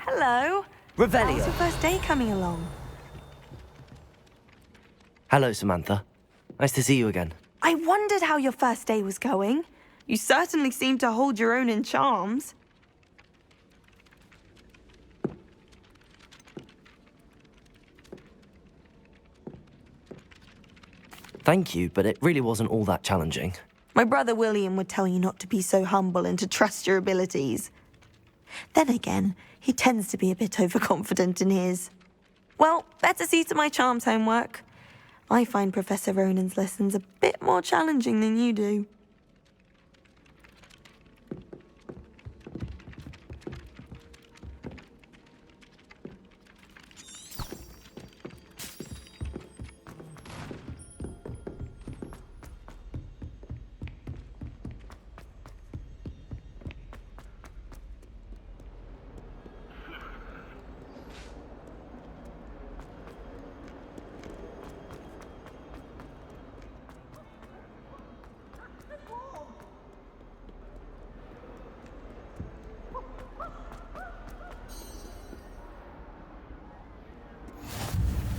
Hello. Revelio. How's your first day coming along? Hello, Samantha. Nice to see you again. I wondered how your first day was going. You certainly seem to hold your own in charms. Thank you, but it really wasn't all that challenging. My brother William would tell you not to be so humble and to trust your abilities. Then again, he tends to be a bit overconfident in his. Well, better see to my charms homework. I find Professor Ronan's lessons a bit more challenging than you do.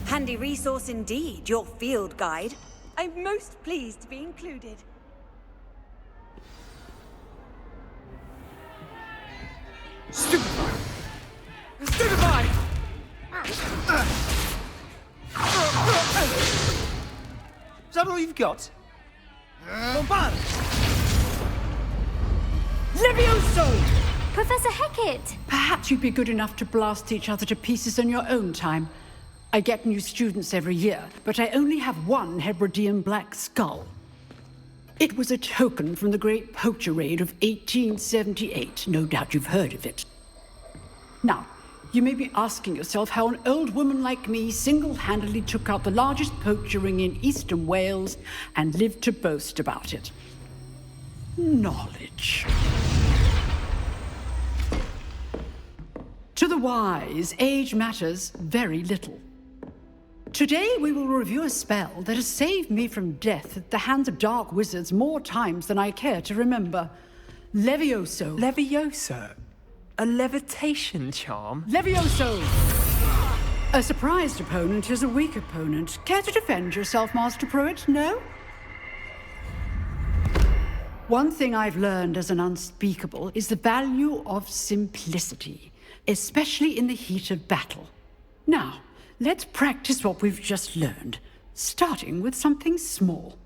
Handy resource indeed, your field guide. I'm most pleased to be included. Stupefy! Stupefy! Is that all you've got? Bombard! Levioso! Professor Hecat! Perhaps you'd be good enough to blast each other to pieces in your own time. I get new students every year, but I only have one Hebridean black skull. It was a token from the Great Poacher Raid of 1878. No doubt you've heard of it. Now, you may be asking yourself how an old woman like me single-handedly took out the largest poacher ring in eastern Wales and lived to boast about it. Knowledge. To the wise, age matters very little. Today we will review a spell that has saved me from death at the hands of dark wizards more times than I care to remember. Levioso. Levioso? A levitation charm? Levioso! A surprised opponent is a weak opponent. Care to defend yourself, Master Pruitt? No? One thing I've learned as an unspeakable is the value of simplicity, especially in the heat of battle. Now, let's practice what we've just learned, starting with something small.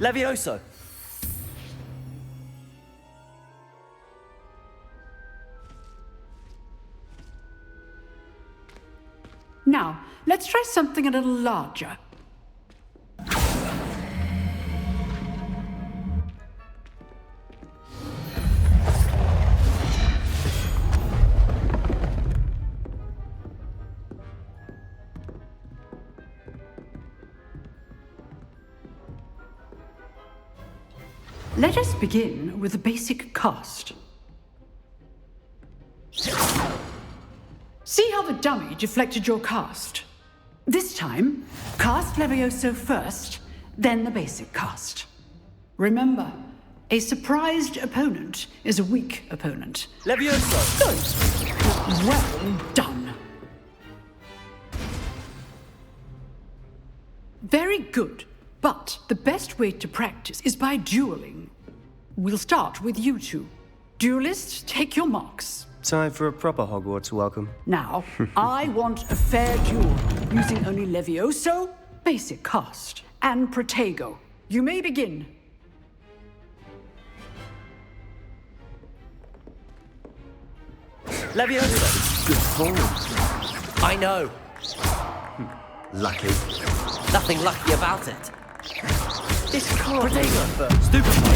Levioso! Now, let's try something a little larger. Let us begin with the basic cast. See how the dummy deflected your cast? This time, cast Levioso first, then the basic cast. Remember, a surprised opponent is a weak opponent. Levioso! Good. Well done. Very good. But the best way to practice is by dueling. We'll start with you two. Duelists, take your marks. Time for a proper Hogwarts welcome. Now, I want a fair duel, using only Levioso, basic cast, and Protego. You may begin. Levioso! Good form. I know. Lucky. Nothing lucky about it. This can't Protego first. Stupefy.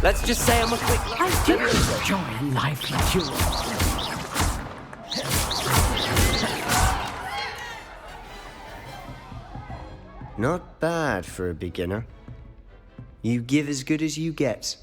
Let's just say I'm a quick... I do enjoy a lively duel. Not bad for a beginner. You give as good as you get.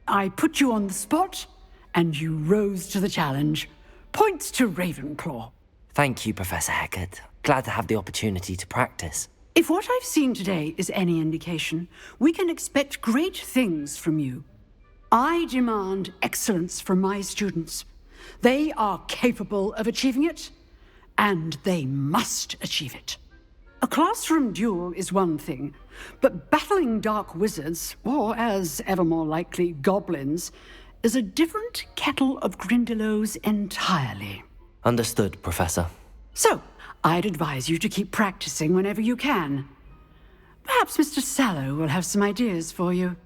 I put you on the spot, and you rose to the challenge. Points to Ravenclaw. Thank you, Professor Hecat. Glad to have the opportunity to practice. If what I've seen today is any indication, we can expect great things from you. I demand excellence from my students. They are capable of achieving it, and they must achieve it. A classroom duel is one thing, but battling dark wizards, or as ever more likely, goblins, is a different kettle of Grindylows entirely. Understood, Professor. So, I'd advise you to keep practicing whenever you can. Perhaps Mr. Sallow will have some ideas for you.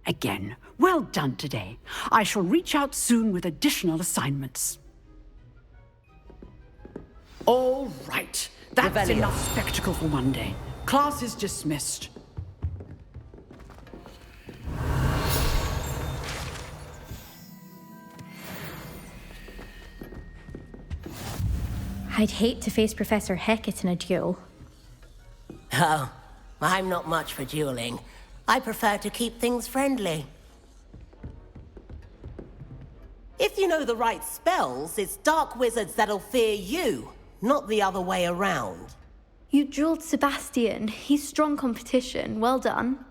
Again, well done today. I shall reach out soon with additional assignments. All right. That's Revelio. enough spectacle for one day. Class is dismissed. I'd hate to face Professor Hecat in a duel. Oh, I'm not much for dueling. I prefer to keep things friendly. If you know the right spells, it's dark wizards that'll fear you, not the other way around. You dueled Sebastian. He's strong competition. Well done.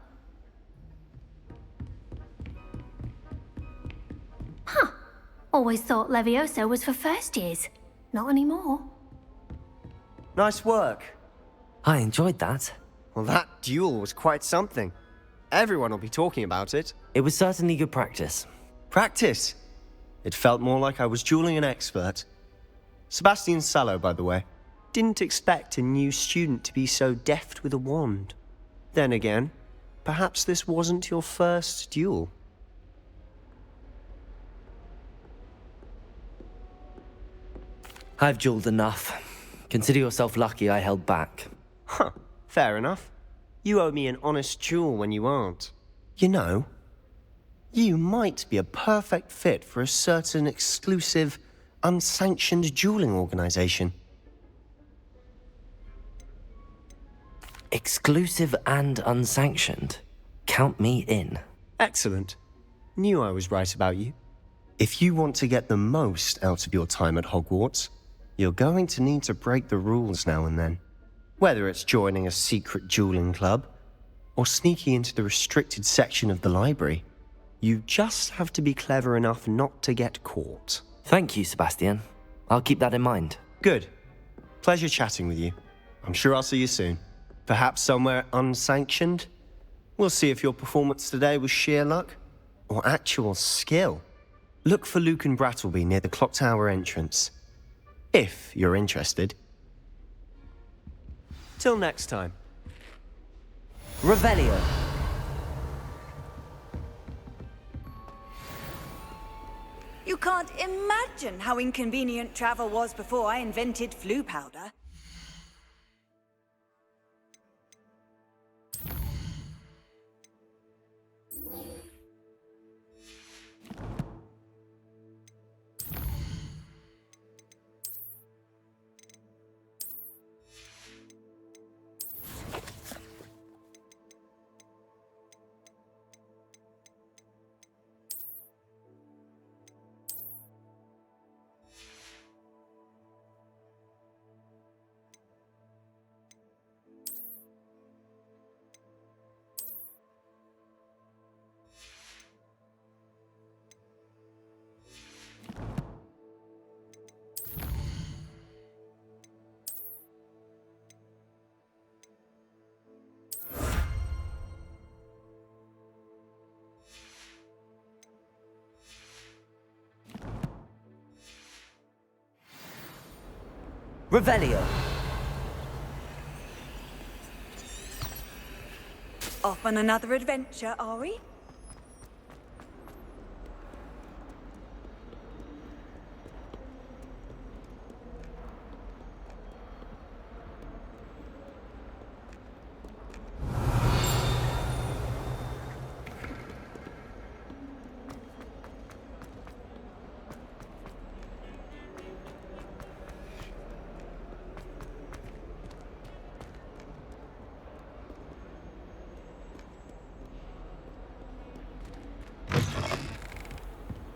Huh. Always thought Levioso was for first years. Not anymore. Nice work. I enjoyed that. Well, that duel was quite something. Everyone will be talking about it. It was certainly good practice. Practice. It felt more like I was dueling an expert. Sebastian Sallow, by the way. Didn't expect a new student to be so deft with a wand. Then again, perhaps this wasn't your first duel. I've dueled enough. Consider yourself lucky I held back. Huh, fair enough. You owe me an honest duel when you aren't. You know, you might be a perfect fit for a certain exclusive, unsanctioned dueling organization. Exclusive and unsanctioned. Count me in. Excellent. Knew I was right about you. If you want to get the most out of your time at Hogwarts, you're going to need to break the rules now and then. Whether it's joining a secret dueling club, or sneaking into the restricted section of the library, you just have to be clever enough not to get caught. Thank you, Sebastian. I'll keep that in mind. Good. Pleasure chatting with you. I'm sure I'll see you soon. Perhaps somewhere unsanctioned? We'll see if your performance today was sheer luck or actual skill. Look for Luke and Brattleby near the clock tower entrance. If you're interested. Till next time. Revelio. You can't imagine how inconvenient travel was before I invented flu powder. Revelio. Off on another adventure, are we?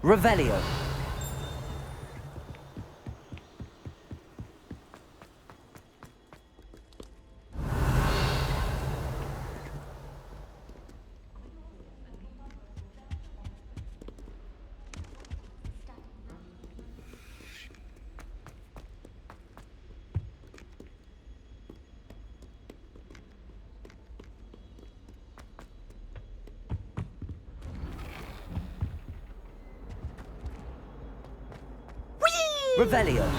Revelio. Revelio.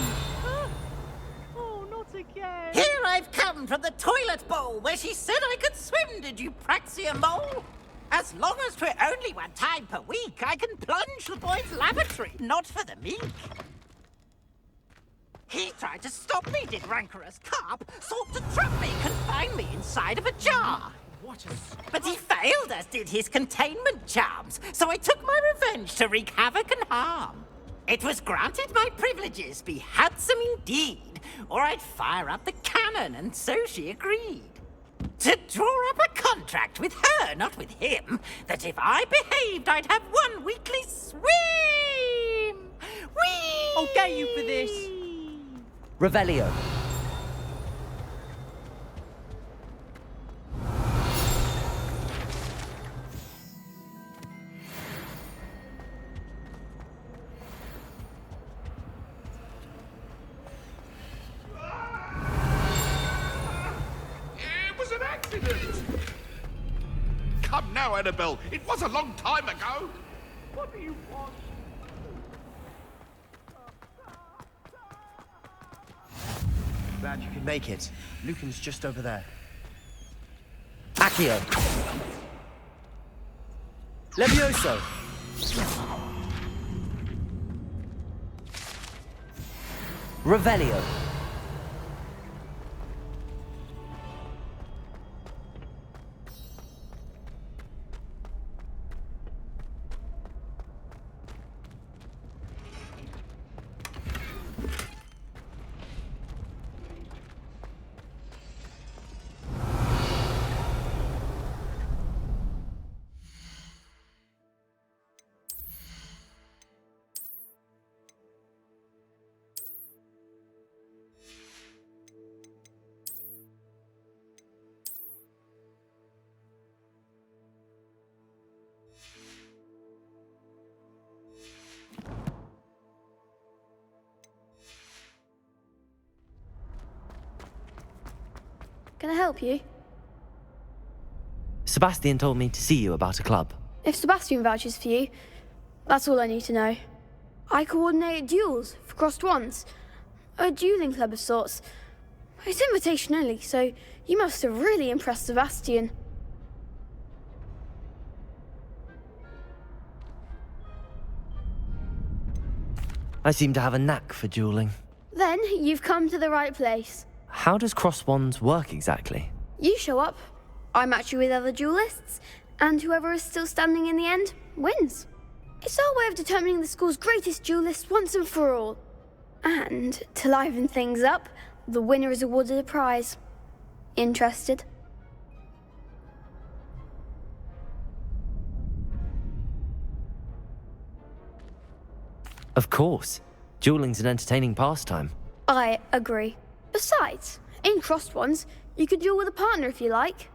Oh, not again. Here I've come from the toilet bowl where she said I could swim, did you praxia mole? As long as 'twere only one time per week, I can plunge the boy's lavatory, not for the meek. He tried to stop me, did rancorous carp, sought to trap me, confine me inside of a jar. But he failed, as did his containment charms, so I took my revenge to wreak havoc and harm. It was granted my privileges be handsome indeed, or I'd fire up the cannon, and so she agreed. To draw up a contract with her, not with him, that if I behaved, I'd have one weekly swim! Whee! I'll get you for this. Revelio. Come now, Annabelle. It was a long time ago. What do you want? Glad you could make it. Lucan's just over there. Accio. Levioso. Revelio. Can I help you? Sebastian told me to see you about a club. If Sebastian vouches for you, that's all I need to know. I coordinate duels for crossed wands. A dueling club of sorts. It's invitation only, so you must have really impressed Sebastian. I seem to have a knack for dueling. Then you've come to the right place. How does cross wands work exactly? You show up, I match you with other duelists, and whoever is still standing in the end wins. It's our way of determining the school's greatest duelist once and for all. And to liven things up, the winner is awarded a prize. Interested? Of course. Dueling's an entertaining pastime. I agree. Besides, in crossed ones, you could duel with a partner if you like.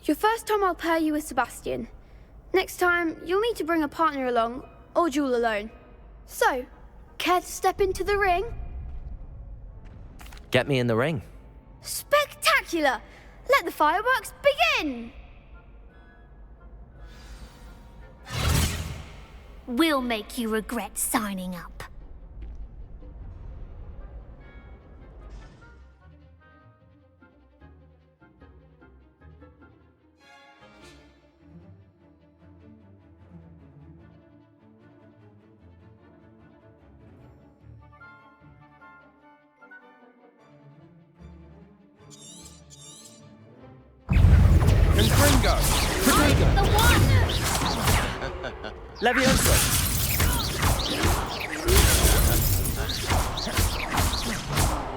Your first time I'll pair you with Sebastian. Next time, you'll need to bring a partner along, or duel alone. So, care to step into the ring? Get me in the ring. Spectacular! Let the fireworks begin! We'll make you regret signing up. Confringo! The one! Levioso!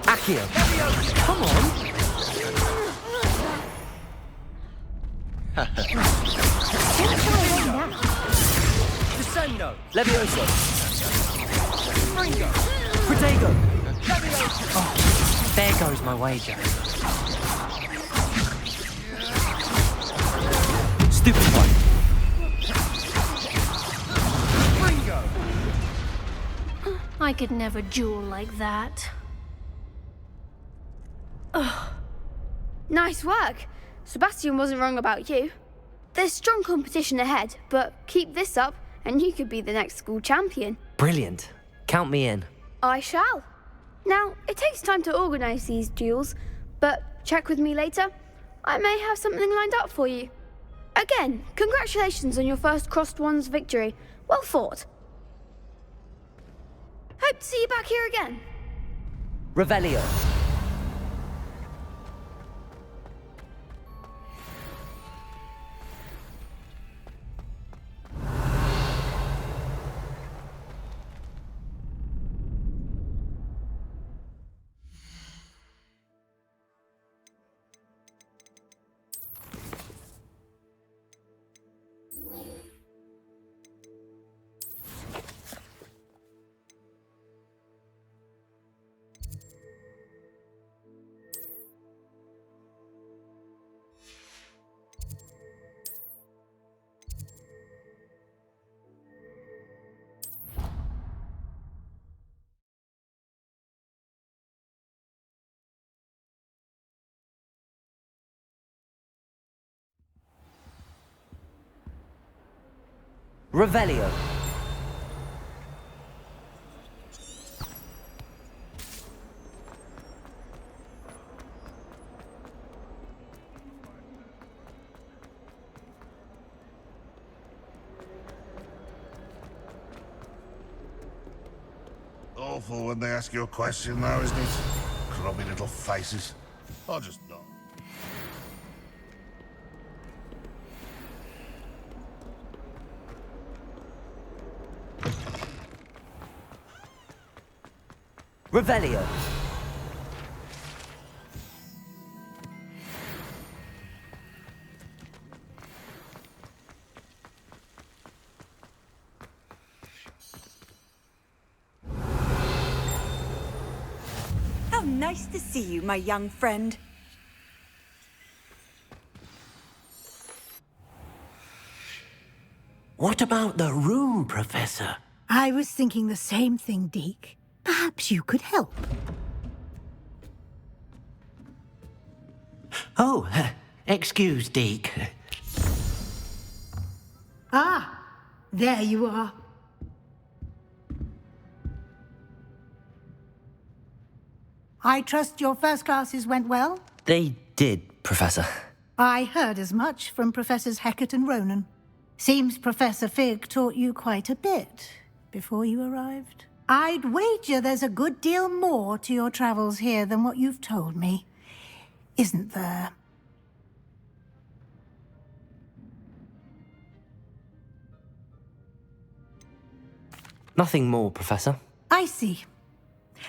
Accio! Come on! Descendo! Protego! Levioso! Ringo! Protego! Levioso! Oh, there goes my wager. Stupid one. Ringo! I could never duel like that. Ugh. Nice work. Sebastian wasn't wrong about you. There's strong competition ahead, but keep this up and you could be the next school champion. Brilliant. Count me in. I shall. Now, it takes time to organise these duels, but check with me later. I may have something lined up for you. Again, congratulations on your first Crossed Wands victory. Well fought. Hope to see you back here again. Revelio. Revelio. Awful when they ask you a question, though, isn't it? Grubby little faces. I'll just nod. Revelio. How nice to see you, my young friend. What about the room, Professor? I was thinking the same thing, Deke. Perhaps you could help. Oh, excuse, Deke. Ah, there you are. I trust your first classes went well? They did, Professor. I heard as much from Professors Hecat and Ronan. Seems Professor Fig taught you quite a bit before you arrived. I'd wager there's a good deal more to your travels here than what you've told me, isn't there? Nothing more, Professor. I see.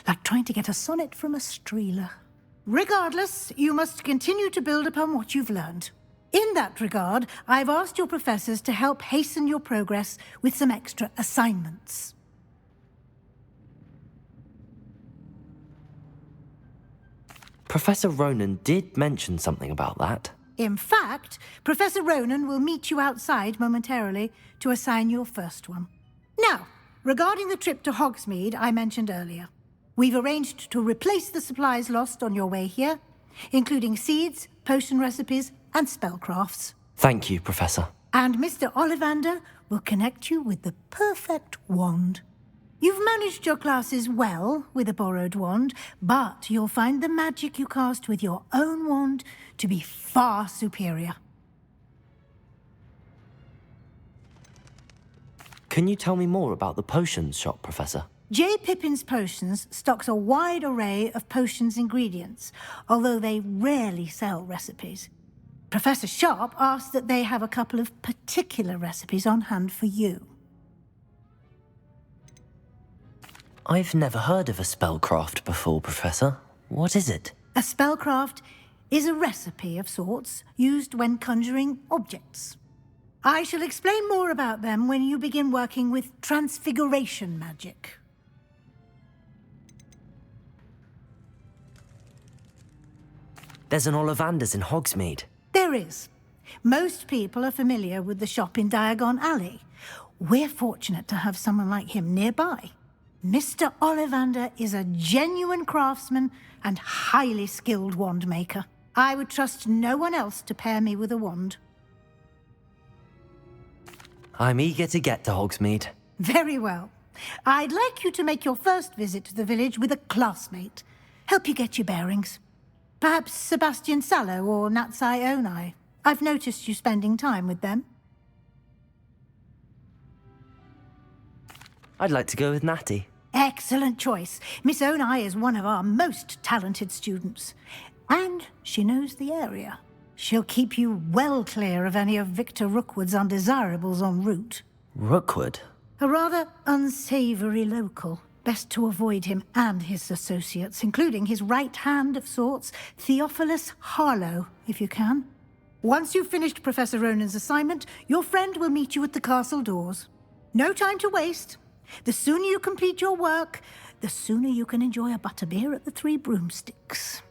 Like trying to get a sonnet from a streeler. Regardless, you must continue to build upon what you've learned. In that regard, I've asked your professors to help hasten your progress with some extra assignments. Professor Ronan did mention something about that. In fact, Professor Ronan will meet you outside momentarily to assign your first one. Now, regarding the trip to Hogsmeade I mentioned earlier, we've arranged to replace the supplies lost on your way here, including seeds, potion recipes, and spellcrafts. Thank you, Professor. And Mr. Ollivander will connect you with the perfect wand. You've managed your classes well with a borrowed wand, but you'll find the magic you cast with your own wand to be far superior. Can you tell me more about the potions shop, Professor? J. Pippin's Potions stocks a wide array of potions ingredients, although they rarely sell recipes. Professor Sharp asked that they have a couple of particular recipes on hand for you. I've never heard of a spellcraft before, Professor. What is it? A spellcraft is a recipe of sorts used when conjuring objects. I shall explain more about them when you begin working with transfiguration magic. There's an Ollivander's in Hogsmeade. There is. Most people are familiar with the shop in Diagon Alley. We're fortunate to have someone like him nearby. Mr. Ollivander is a genuine craftsman and highly skilled wand maker. I would trust no one else to pair me with a wand. I'm eager to get to Hogsmeade. Very well. I'd like you to make your first visit to the village with a classmate. Help you get your bearings. Perhaps Sebastian Sallow or Natsai Onai. I've noticed you spending time with them. I'd like to go with Natty. Excellent choice. Miss Onai is one of our most talented students. And she knows the area. She'll keep you well clear of any of Victor Rookwood's undesirables en route. Rookwood? A rather unsavoury local. Best to avoid him and his associates, including his right hand of sorts, Theophilus Harlow, if you can. Once you've finished Professor Ronan's assignment, your friend will meet you at the castle doors. No time to waste. The sooner you complete your work, the sooner you can enjoy a butterbeer at the Three Broomsticks.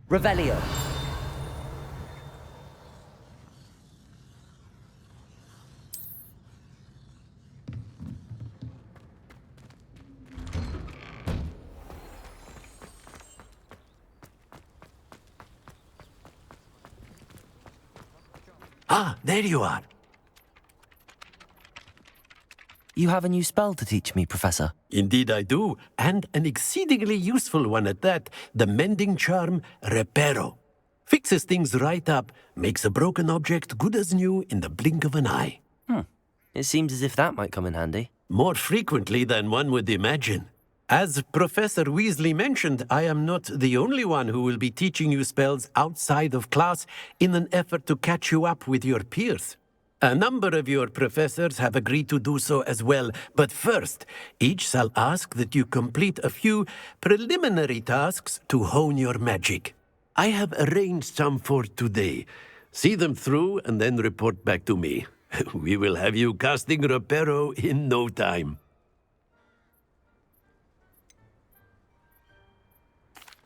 Revelio. Ah, there you are. You have a new spell to teach me, Professor. Indeed I do, and an exceedingly useful one at that. The mending charm, Reparo. Fixes things right up, makes a broken object good as new in the blink of an eye. It seems as if that might come in handy. More frequently than one would imagine. As Professor Weasley mentioned, I am not the only one who will be teaching you spells outside of class in an effort to catch you up with your peers. A number of your professors have agreed to do so as well, but first, each shall ask that you complete a few preliminary tasks to hone your magic. I have arranged some for today. See them through and then report back to me. We will have you casting Reparo in no time.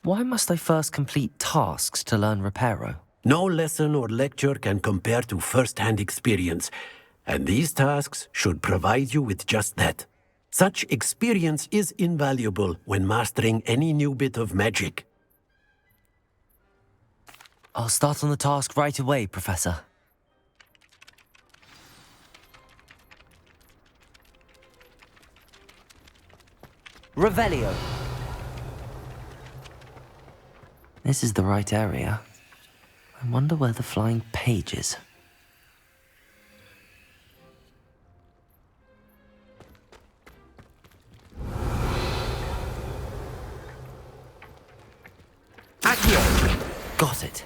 Why must I first complete tasks to learn Reparo? No lesson or lecture can compare to first-hand experience, and these tasks should provide you with just that. Such experience is invaluable when mastering any new bit of magic. I'll start on the task right away, Professor. Revelio. This is the right area. I wonder where the flying page is. Accio! Got it.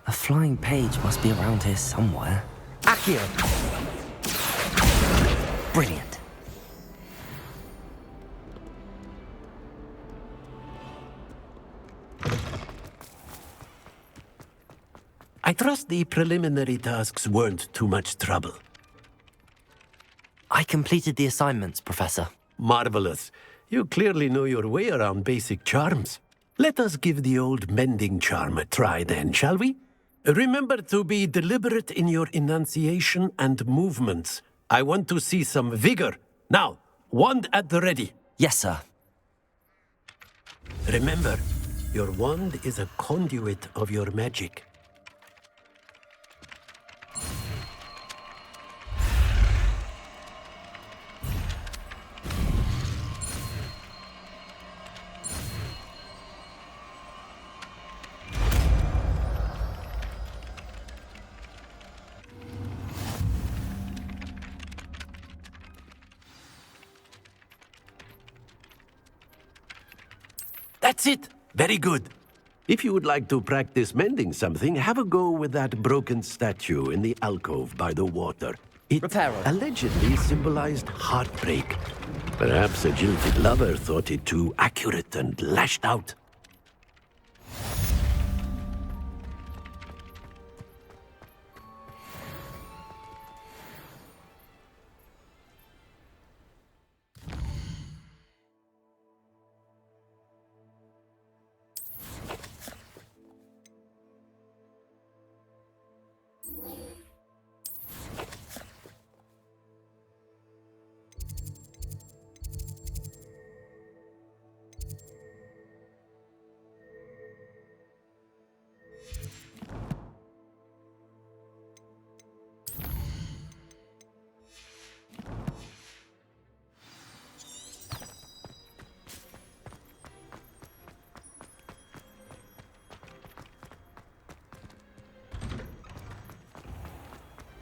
A flying page must be around here somewhere. Accio! Brilliant. I trust the preliminary tasks weren't too much trouble. I completed the assignments, Professor. Marvelous. You clearly know your way around basic charms. Let us give the old mending charm a try then, shall we? Remember to be deliberate in your enunciation and movements. I want to see some vigor. Now, wand at the ready. Yes, sir. Remember, your wand is a conduit of your magic. That's it. Very good. If you would like to practice mending something, have a go with that broken statue in the alcove by the water. It allegedly symbolized heartbreak. Perhaps a jilted lover thought it too accurate and lashed out.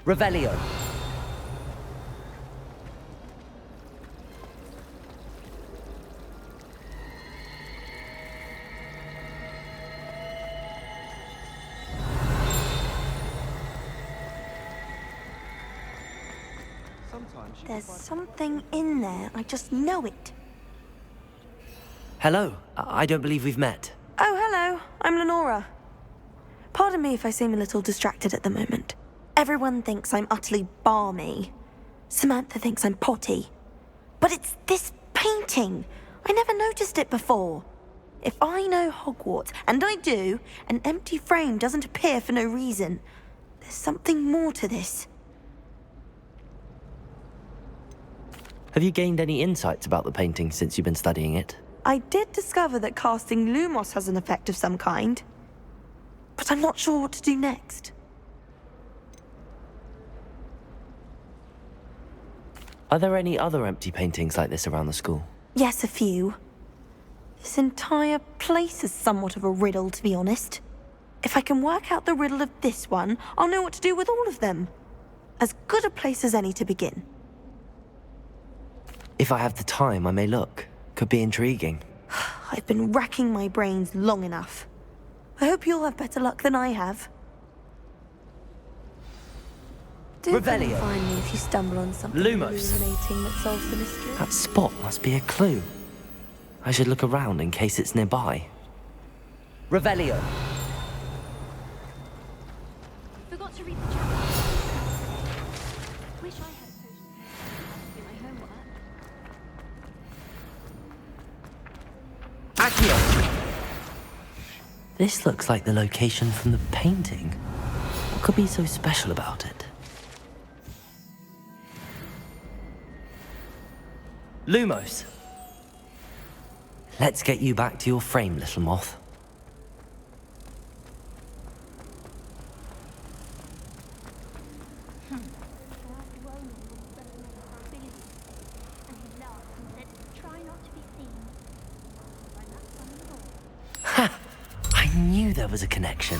Revelio. There's something in there. I just know it. Hello. I don't believe we've met. Oh, hello. I'm Lenora. Pardon me if I seem a little distracted at the moment. Everyone thinks I'm utterly balmy. Samantha thinks I'm potty. But it's this painting. I never noticed it before. If I know Hogwarts, and I do, an empty frame doesn't appear for no reason. There's something more to this. Have you gained any insights about the painting since you've been studying it? I did discover that casting Lumos has an effect of some kind. But I'm not sure what to do next. Are there any other empty paintings like this around the school? Yes, a few. This entire place is somewhat of a riddle, to be honest. If I can work out the riddle of this one, I'll know what to do with all of them. As good a place as any to begin. If I have the time, I may look. Could be intriguing. I've been racking my brains long enough. I hope you'll have better luck than I have. Do come and find me if you stumble on something illuminating that solves the mystery. That spot must be a clue. I should look around in case it's nearby. Revelio. Forgot to read the chat. Wish I had a potion. Do my homework. Accio. This looks like the location from the painting. What could be so special about it? Lumos. Let's get you back to your frame, little moth. Ha! I knew there was a connection.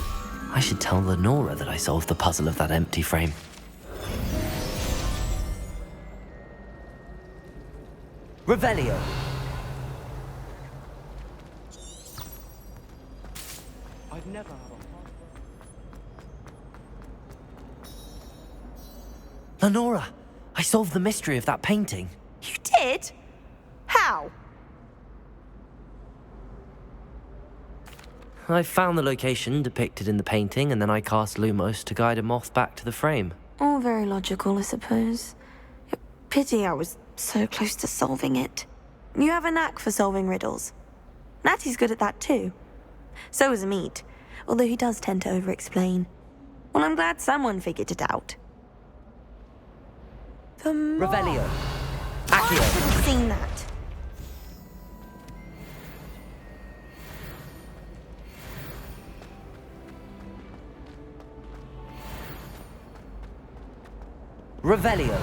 I should tell Lenora that I solved the puzzle of that empty frame. Revelio. I've never had a Lenora, I solved the mystery of that painting. You did? How? I found the location depicted in the painting, and then I cast Lumos to guide a moth back to the frame. All very logical, I suppose. Pity I was so close to solving it. You have a knack for solving riddles. Natty's good at that too. So is Amit, although he does tend to over-explain. Well, I'm glad someone figured it out. The moth. Revelio. I should have seen that. Revelio.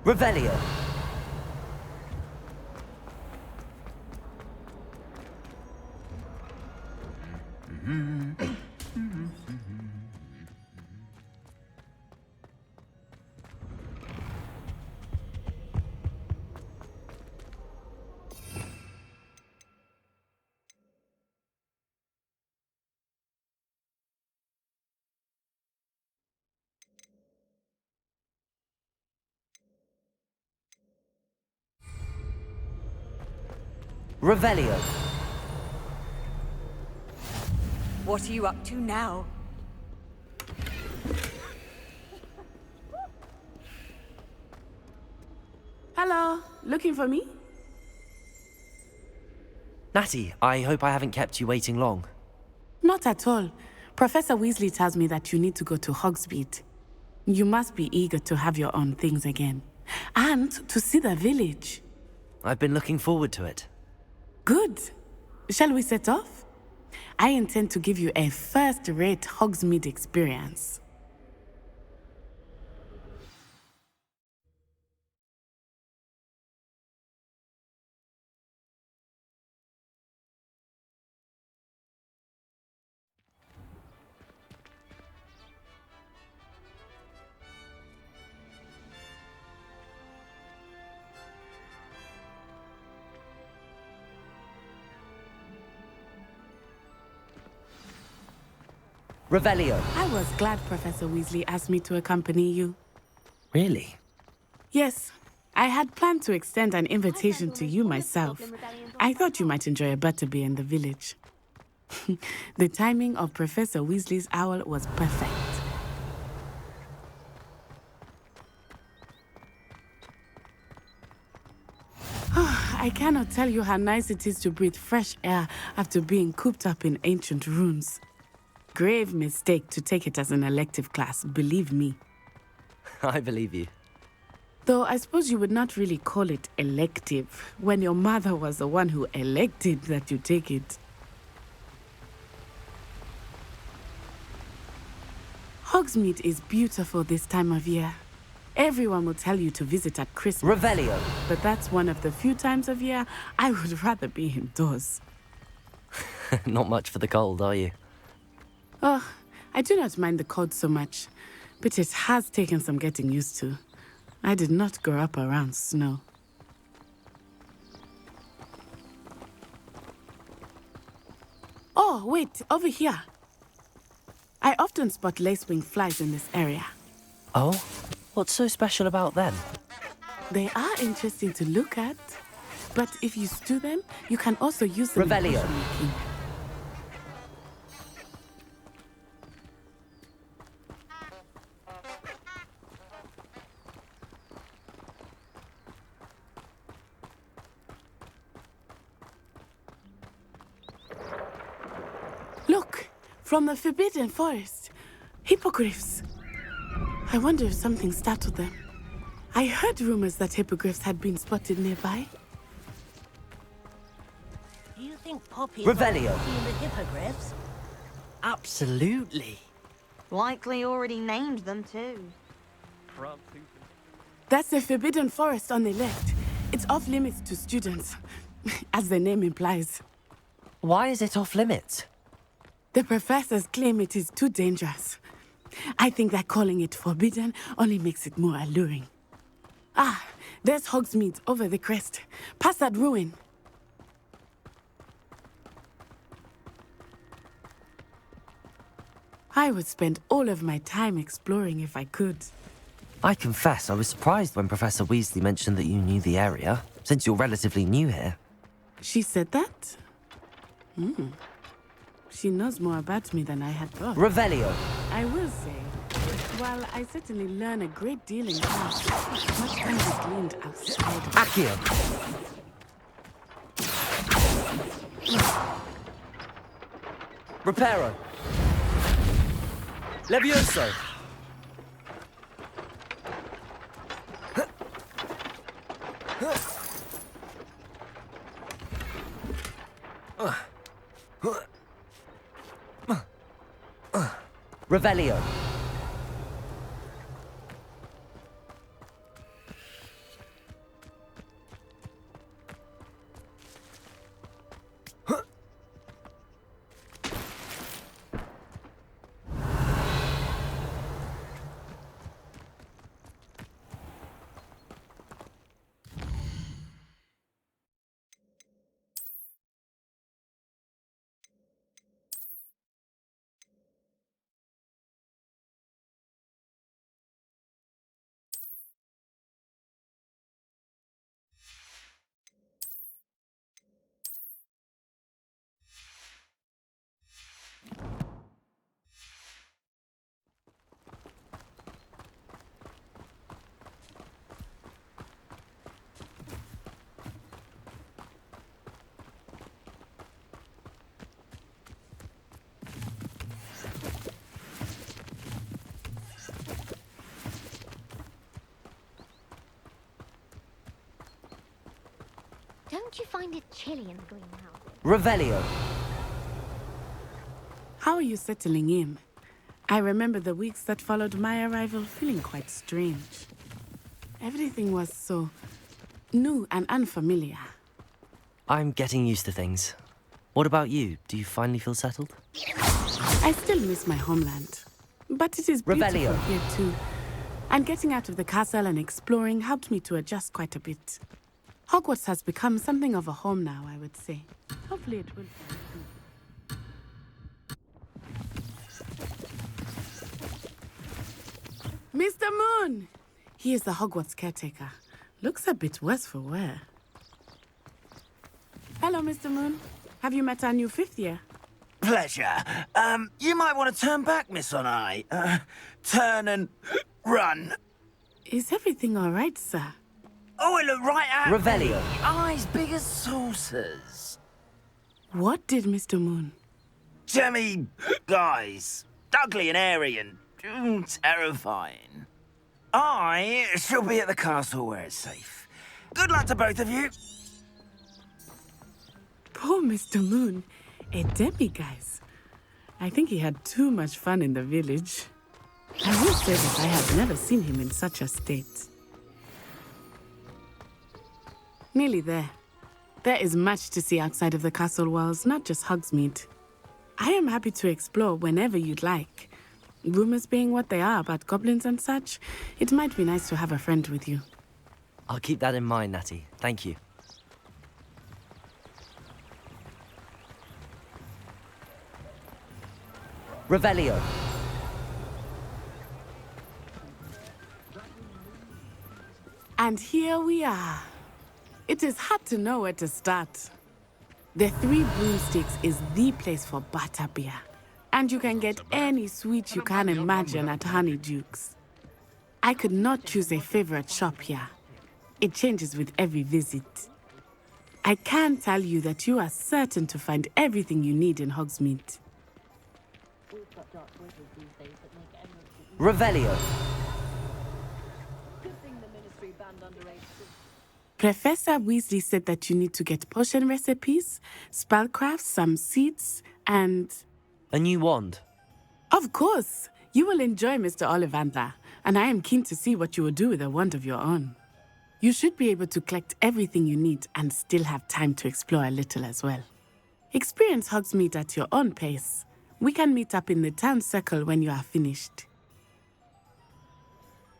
Revelio. Revelio. What are you up to now? Hello, looking for me? Natty, I hope I haven't kept you waiting long. Not at all. Professor Weasley tells me that you need to go to Hogsmeade. You must be eager to have your own things again. And to see the village. I've been looking forward to it. Good. Shall we set off? I intend to give you a first-rate Hogsmeade experience. Revelio. I was glad Professor Weasley asked me to accompany you. Really? Yes. I had planned to extend an invitation to you myself. I thought you might enjoy a butterbeer in the village. The timing of Professor Weasley's owl was perfect. I cannot tell you how nice it is to breathe fresh air after being cooped up in ancient ruins. Grave mistake to take it as an elective class, believe me. I believe you. Though I suppose you would not really call it elective when your mother was the one who elected that you take it. Hogsmeade is beautiful this time of year. Everyone will tell you to visit at Christmas. Revelio. But that's one of the few times of year I would rather be indoors. Not much for the cold, are you? Oh, I do not mind the cold so much, but it has taken some getting used to. I did not grow up around snow. Oh, wait, over here. I often spot lacewing flies in this area. Oh? What's so special about them? They are interesting to look at, but if you stew them, you can also use them in Revelio. potion making. Look, from the Forbidden Forest, hippogriffs. I wonder if something startled them. I heard rumors that hippogriffs had been spotted nearby. Do you think Poppy Revelio. the hippogriffs? Absolutely. Likely already named them too. That's the Forbidden Forest on the left. It's off limits to students, as the name implies. Why is it off limits? The professors claim it is too dangerous. I think that calling it forbidden only makes it more alluring. Ah, there's Hogsmeade over the crest. Past that ruin. I would spend all of my time exploring if I could. I confess I was surprised when Professor Weasley mentioned that you knew the area, since you're relatively new here. She said that? She knows more about me than I had thought. Revelio. I will say, while I certainly learn a great deal in class, much time is gleaned outside. Accio. Reparo. Levioso. Revelio. Don't you find it chilly in the greenhouse? Revelio. How are you settling in? I remember the weeks that followed my arrival feeling quite strange. Everything was so new and unfamiliar. I'm getting used to things. What about you? Do you finally feel settled? I still miss my homeland, but it is beautiful Revelio. here too. And getting out of the castle and exploring helped me to adjust quite a bit. Hogwarts has become something of a home now, I would say. Hopefully it will. Mr. Moon! He is the Hogwarts caretaker. Looks a bit worse for wear. Hello, Mr. Moon. Have you met our new fifth year? Pleasure. You might want to turn back, Miss Onai. Turn and run. Is everything all right, sir? Oh, it looked right at Revelio. me. Eyes big as saucers. What did Mr. Moon? Jemmy guys. Ugly and airy and terrifying. I shall be at the castle where it's safe. Good luck to both of you. Poor Mr. Moon. A demi-guise. I think he had too much fun in the village. I will say that I have never seen him in such a state. Nearly there. There is much to see outside of the castle walls, not just Hogsmeade. I am happy to explore whenever you'd like. Rumors being what they are about goblins and such, it might be nice to have a friend with you. I'll keep that in mind, Natty. Thank you. Revelio. And here we are. It is hard to know where to start. The Three Broomsticks is the place for butterbeer. And you can get any sweet you can imagine at Honeydukes. I could not choose a favorite shop here. It changes with every visit. I can tell you that you are certain to find everything you need in Hogsmeade. Revelio. Professor Weasley said that you need to get potion recipes, spellcrafts, some seeds, and... A new wand. Of course! You will enjoy Mr. Ollivander, and I am keen to see what you will do with a wand of your own. You should be able to collect everything you need and still have time to explore a little as well. Experience Hogsmeade at your own pace. We can meet up in the town circle when you are finished.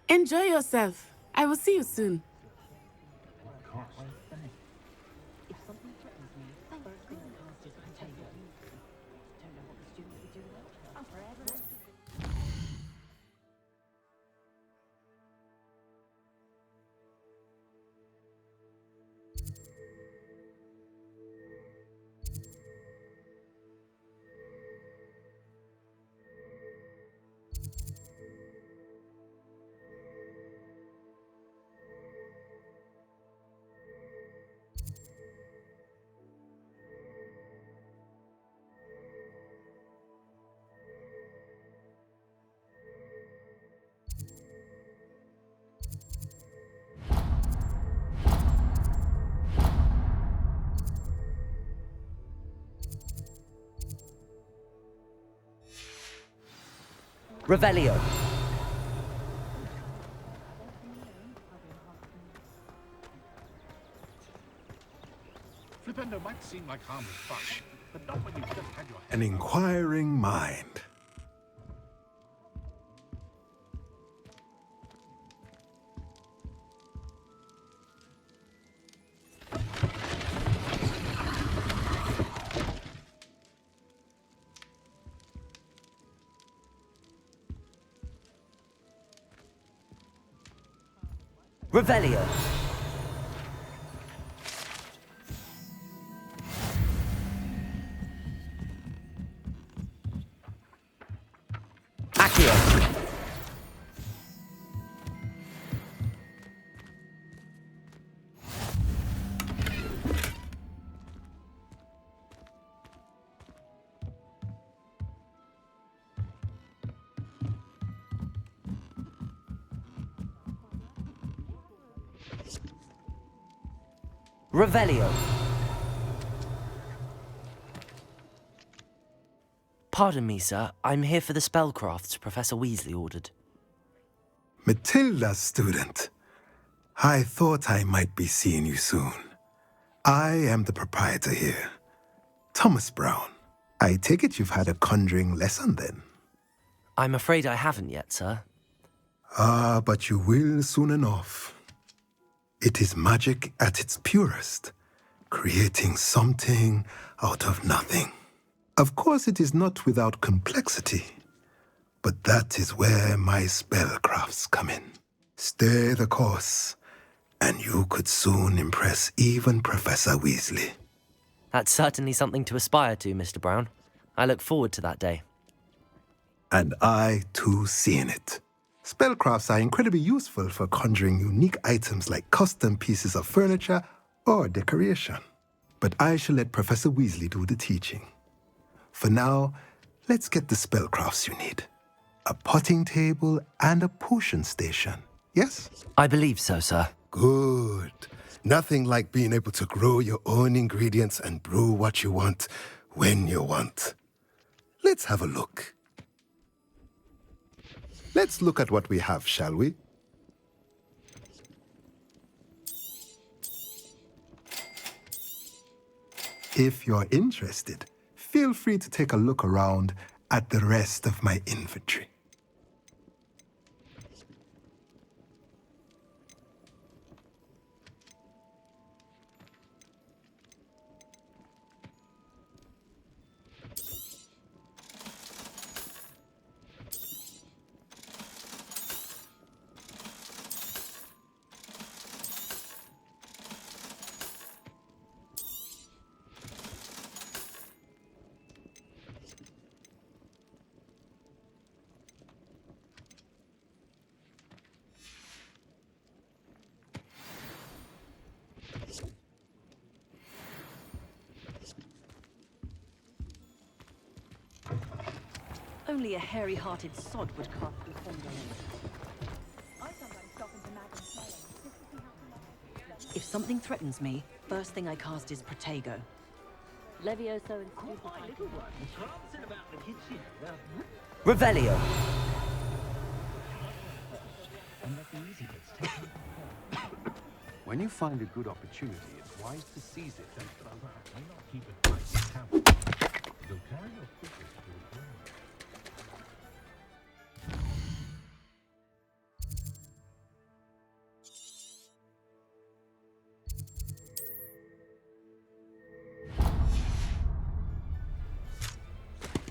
Enjoy yourself. I will see you soon. Revelio. Flipendo might seem like harmless fun, but not when you've just had your... An inquiring mind. Revelio. Accio. Revelio. Pardon me, sir. I'm here for the spellcrafts Professor Weasley ordered. Matilda, student. I thought I might be seeing you soon. I am the proprietor here, Thomas Brown. I take it you've had a conjuring lesson then? I'm afraid I haven't yet, sir. Ah, but you will soon enough. It is magic at its purest, creating something out of nothing. Of course, it is not without complexity, but that is where my spellcrafts come in. Stay the course, and you could soon impress even Professor Weasley. That's certainly something to aspire to, Mr. Brown. I look forward to that day. And I, too, seeing it. Spellcrafts are incredibly useful for conjuring unique items like custom pieces of furniture or decoration. But I shall let Professor Weasley do the teaching. For now, let's get the spellcrafts you need. A potting table and a potion station, yes? I believe so, sir. Good. Nothing like being able to grow your own ingredients and brew what you want when you want. Let's have a look. Let's look at what we have, shall we? If you're interested, feel free to take a look around at the rest of my inventory. Only a hairy-hearted sod would cast Defender. If something threatens me, first thing I cast is Protego. Levioso and Revelio. When you find a good opportunity, it's wise to seize it and keep it nice and careful. You'll carry your focus to a ground.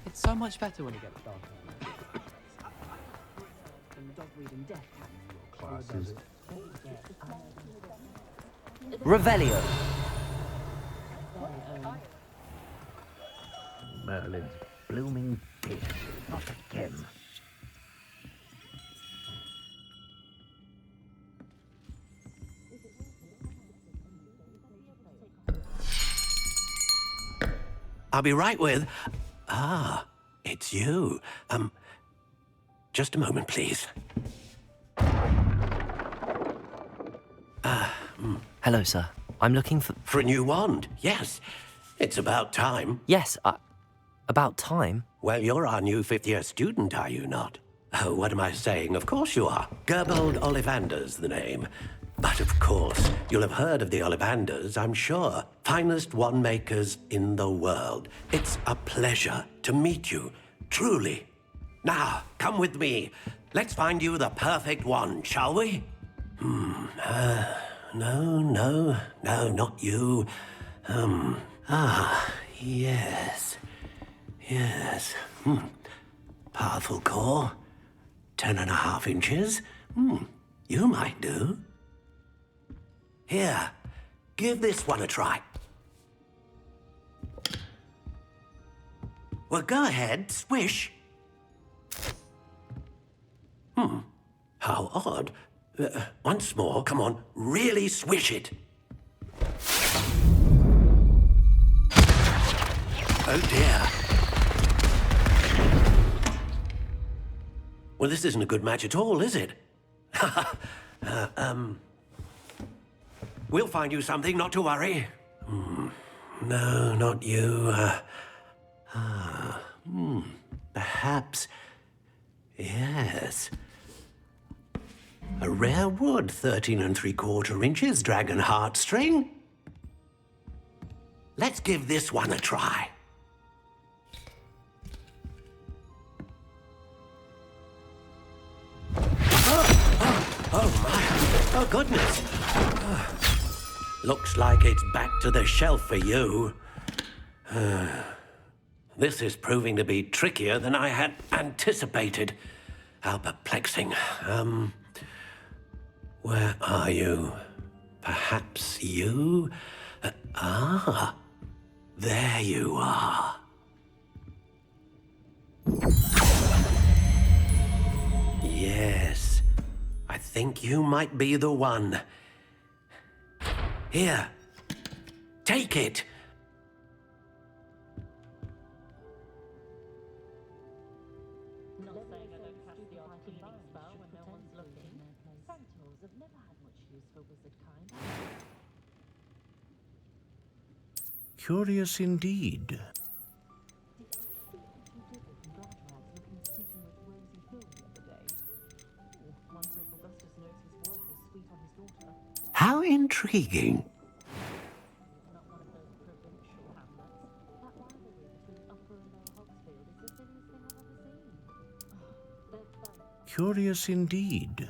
It's so much better when it gets dark. From the dog reading death. Classes. Revelio. Merlin's blooming dick. Not again. I'll be right with... Ah, it's you. Just a moment, please. Hello, sir. I'm looking for... For a new wand, yes. It's about time. Yes, about time? Well, you're our new fifth-year student, are you not? Oh, what am I saying? Of course you are. Gerbold Ollivander's the name. But of course, you'll have heard of the Ollivanders, I'm sure. Finest wand makers in the world. It's a pleasure to meet you, truly. Now, come with me. Let's find you the perfect wand, shall we? No, not you. Yes. Powerful core. 10.5 inches. You might do. Here, give this one a try. Well, go ahead, swish. How odd. Once more, come on, really swish it. Oh dear. Well, this isn't a good match at all, is it? We'll find you something, not to worry. No, not you. Perhaps. Yes. A rare wood, 13 3/4 inches, dragon heartstring. Let's give this one a try. Oh my! Oh goodness! Looks like it's back to the shelf for you. This is proving to be trickier than I had anticipated. How perplexing. Where are you? Perhaps you? There you are. Yes, I think you might be the one. Here, take it. Curious indeed. How intriguing. Curious indeed.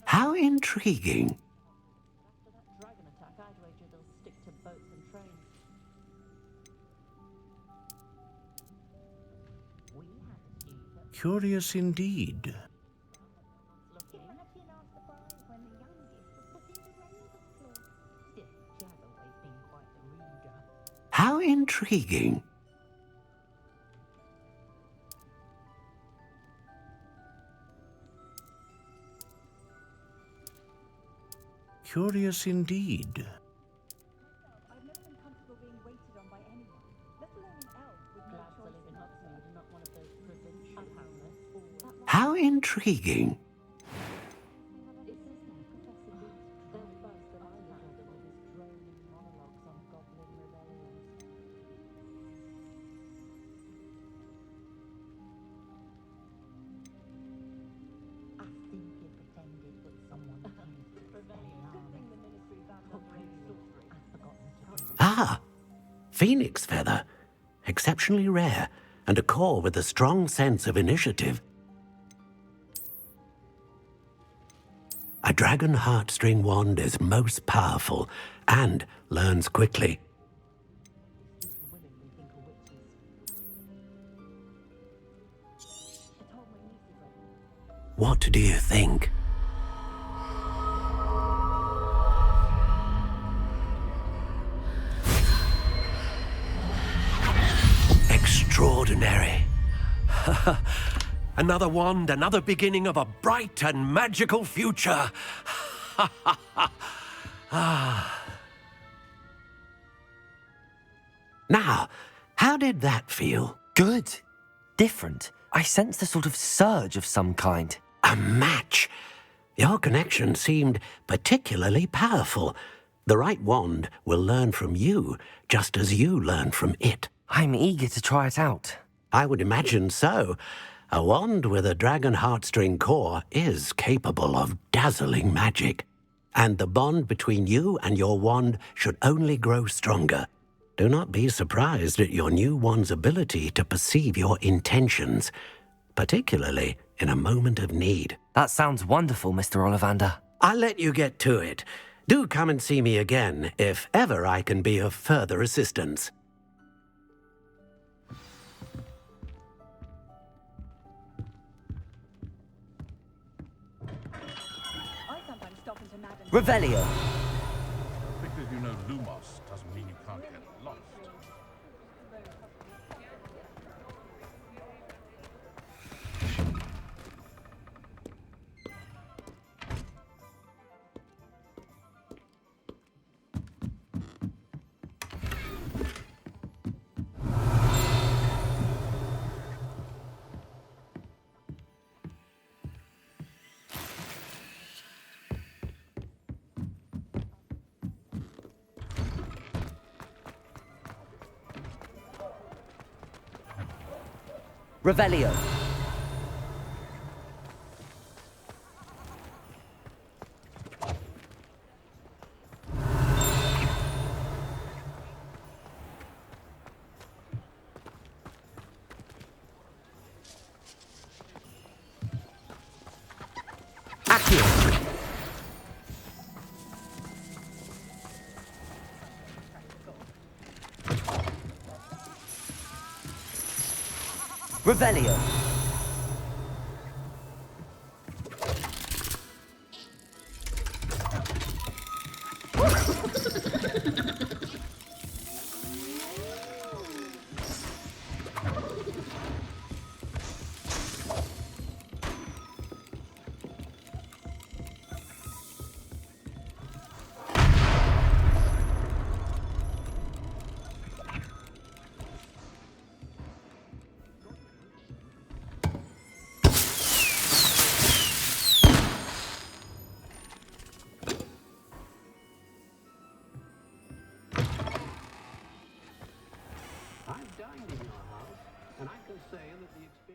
How intriguing. Curious indeed. How intriguing. Curious indeed. How intriguing. Ah, phoenix feather. Exceptionally rare, and a core with a strong sense of initiative. A dragon heartstring wand is most powerful and learns quickly. What do you think? Extraordinary. Another wand, another beginning of a bright and magical future. Now, how did that feel? Good. Different. I sensed a sort of surge of some kind. A match. Your connection seemed particularly powerful. The right wand will learn from you, just as you learn from it. I'm eager to try it out. I would imagine so. A wand with a dragon heartstring core is capable of dazzling magic. And the bond between you and your wand should only grow stronger. Do not be surprised at your new wand's ability to perceive your intentions, particularly in a moment of need. That sounds wonderful, Mr. Ollivander. I'll let you get to it. Do come and see me again if ever I can be of further assistance. Revelio. Because you know Lumos doesn't mean you can't get lost. Revelio. Accio. Revelio. I've dined in your house, and I can say that the